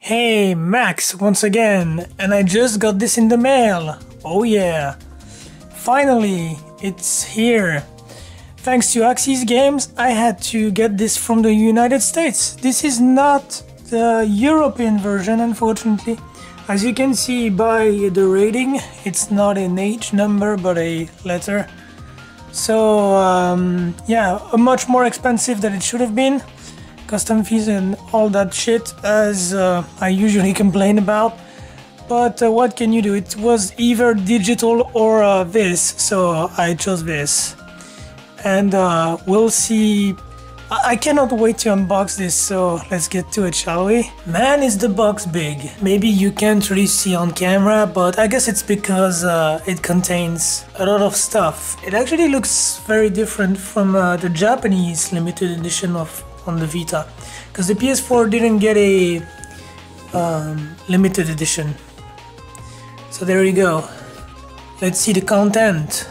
Hey, Max, once again, and I just got this in the mail. Oh yeah. Finally, it's here. Thanks to Axis Games, I had to get this from the United States. This is not the European version, unfortunately. As you can see by the rating, it's not an H number, but a letter. So, yeah, much more expensive than it should have been. Custom fees and all that shit, as I usually complain about. But what can you do? It was either digital or this, so I chose this. And we'll see. I cannot wait to unbox this, so let's get to it, shall we? Man, is the box big. Maybe you can't really see on camera, but I guess it's because it contains a lot of stuff. It actually looks very different from the Japanese limited edition on the Vita, because the PS4 didn't get a limited edition. So there you go. Let's see the content.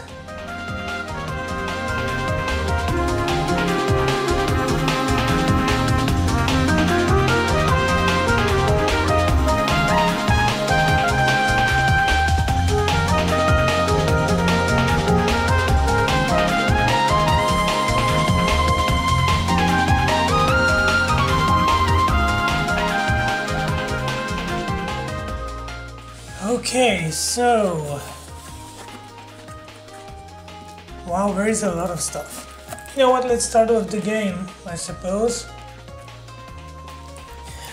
Okay, so wow, there is a lot of stuff. You know what, let's start with the game, I suppose.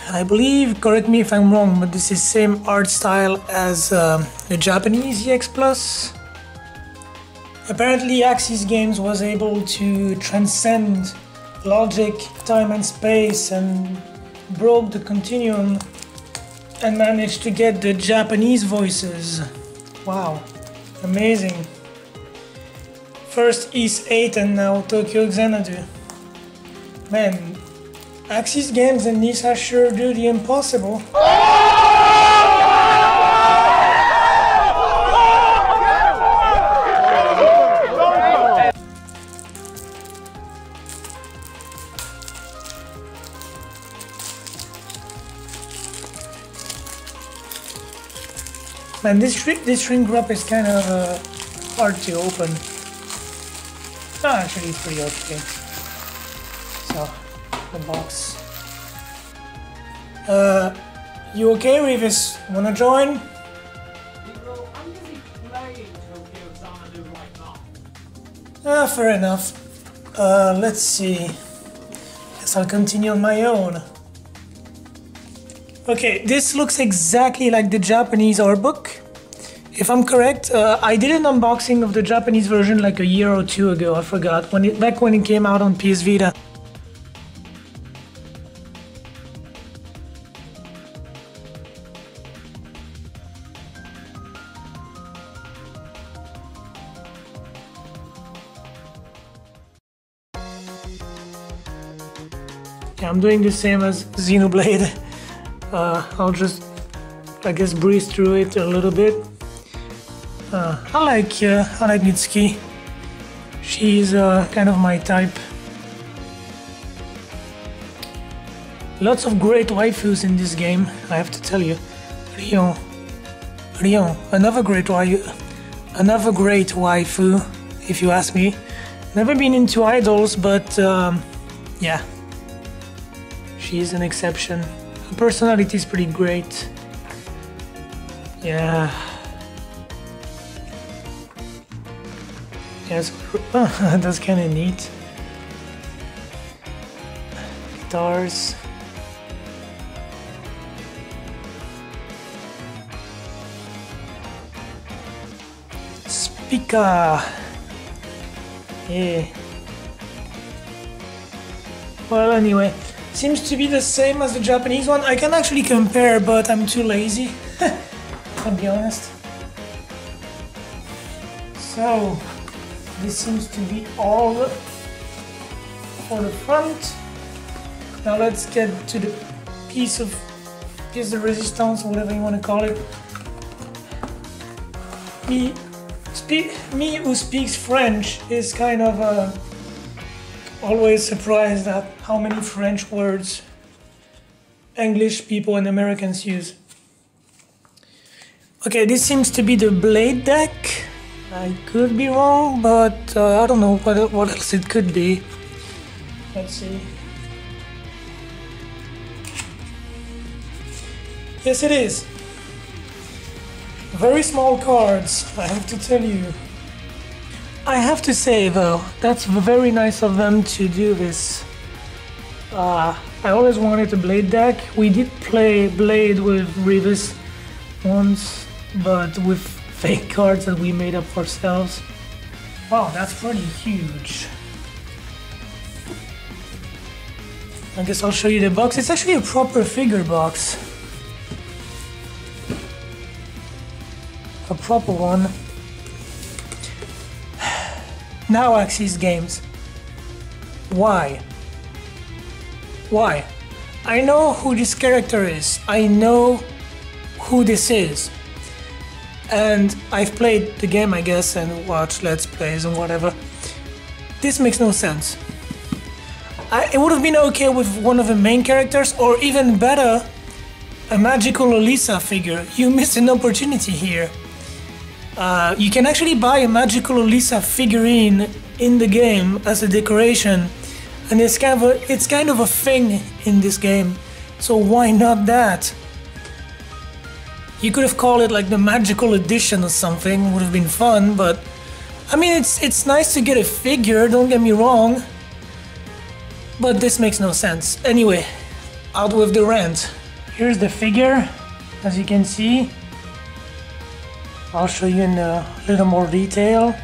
I believe, correct me if I'm wrong, but this is same art style as the Japanese EX Plus. Apparently Axis Games was able to transcend logic, time and space and broke the continuum and managed to get the Japanese voices. Wow, amazing. First East 8 and now Tokyo Xanadu. Man, Axis Games and Alisa sure do the impossible. Man, this shrink wrap is kind of hard to open. No, actually it's pretty okay. So, the box. You okay, Revis? Wanna join? I'm busy playing Tokyo Xanadu right now. Fair enough. Let's see. Guess I'll continue on my own. Okay, this looks exactly like the Japanese art book. If I'm correct, I did an unboxing of the Japanese version like a year or two ago, I forgot, back when it came out on PS Vita. Yeah, I'm doing the same as Xenoblade. I'll just, I guess, breeze through it a little bit. I like Mitsuki. She's kind of my type. Lots of great waifus in this game, I have to tell you. Rion, another great waifu, if you ask me. Never been into idols, but yeah, she's an exception. Her personality is pretty great. Yeah. Yes, that's kind of neat. Guitars. Speaker. Yeah. Well, anyway. Seems to be the same as the Japanese one. I can actually compare, but I'm too lazy, I'll be honest. So, this seems to be all for the front. Now let's get to the piece of resistance, whatever you want to call it. Me who speaks French is kind of always surprised at how many French words English people and Americans use. Okay, this seems to be the blade deck. I could be wrong, but I don't know what else it could be. Let's see. Yes, it is. Very small cards, I have to tell you. I have to say though, that's very nice of them to do this. I always wanted a blade deck. We did play Blade with Revis once, but with fake cards that we made up ourselves. Wow, that's pretty huge. I guess I'll show you the box. It's actually a proper figure box. A proper one. Now Axis Games. Why? Why? I know who this character is. I know who this is. And I've played the game, I guess, and watched Let's Plays and whatever. This makes no sense. It would have been okay with one of the main characters, or even better, a magical Alisa figure. You missed an opportunity here. You can actually buy a magical Alisa figurine in the game as a decoration, and it's kind of a thing in this game, so why not that? You could have called it like the magical edition or something, would have been fun, but I mean it's nice to get a figure, don't get me wrong, but this makes no sense. Anyway, out with the rant. Here's the figure, as you can see. I'll show you in a little more detail.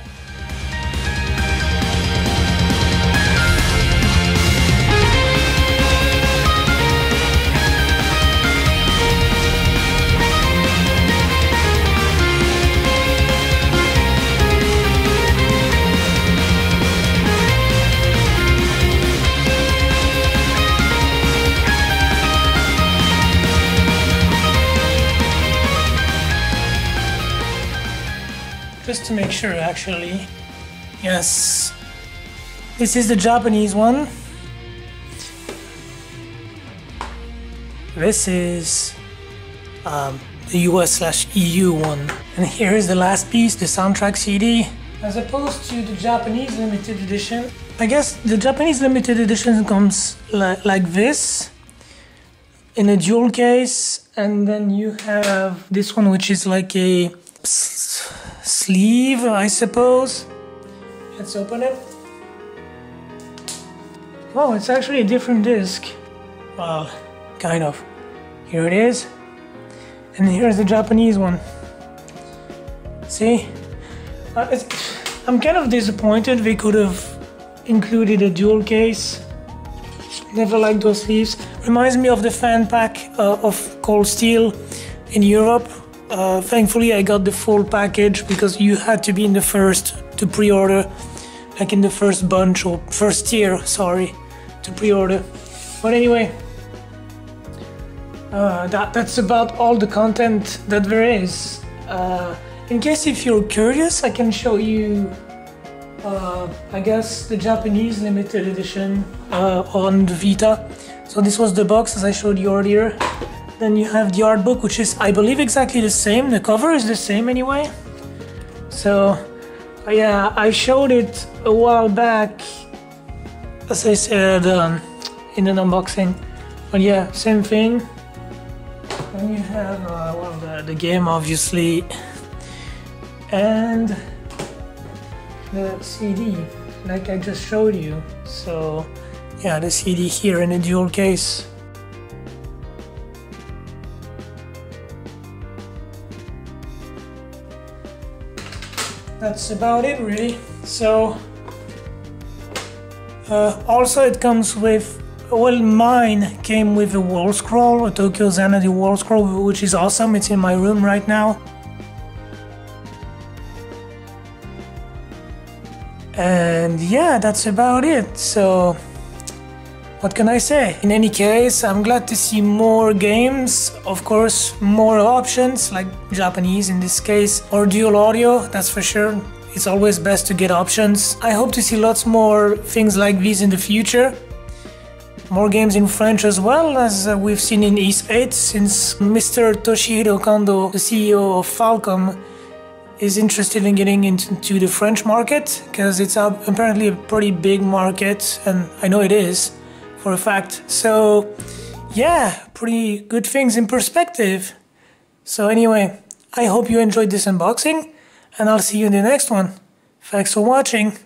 Just to make sure, actually. Yes. This is the Japanese one. This is the US/EU one. And here is the last piece, the soundtrack CD. As opposed to the Japanese limited edition. I guess the Japanese limited edition comes like this. In a jewel case. And then you have this one, which is like a sleeve, I suppose. Let's open it. Oh, it's actually a different disc. Well, kind of. Here it is. And here's the Japanese one. See? I'm kind of disappointed they could have included a dual case. Never liked those sleeves. Reminds me of the fan pack of Cold Steel in Europe. Thankfully I got the full package because you had to be in the first to pre-order, like in the first bunch or first tier, sorry, to pre-order. But anyway, that's about all the content that there is. In case if you're curious, I can show you, I guess, the Japanese limited edition on the Vita. So this was the box as I showed you earlier. Then you have the art book, which is, I believe, exactly the same. The cover is the same anyway. So, yeah, I showed it a while back, as I said, in an unboxing. But yeah, same thing. Then you have, well, the game, obviously. And the CD, like I just showed you. So, yeah, the CD here in a dual case. That's about it, really. So, also it comes with, well, mine came with a wall scroll, a Tokyo Xanadu wall scroll, which is awesome. It's in my room right now. And yeah, that's about it. So, what can I say? In any case, I'm glad to see more games, of course, more options, like Japanese in this case, or dual audio, that's for sure. It's always best to get options. I hope to see lots more things like these in the future. more games in French as well, as we've seen in East 8, since Mr. Toshihiro Kondo, the CEO of Falcom, is interested in getting into the French market, because it's apparently a pretty big market, and I know it is, for a fact. So, yeah, pretty good things in perspective. So anyway, I hope you enjoyed this unboxing, and I'll see you in the next one. Thanks for watching.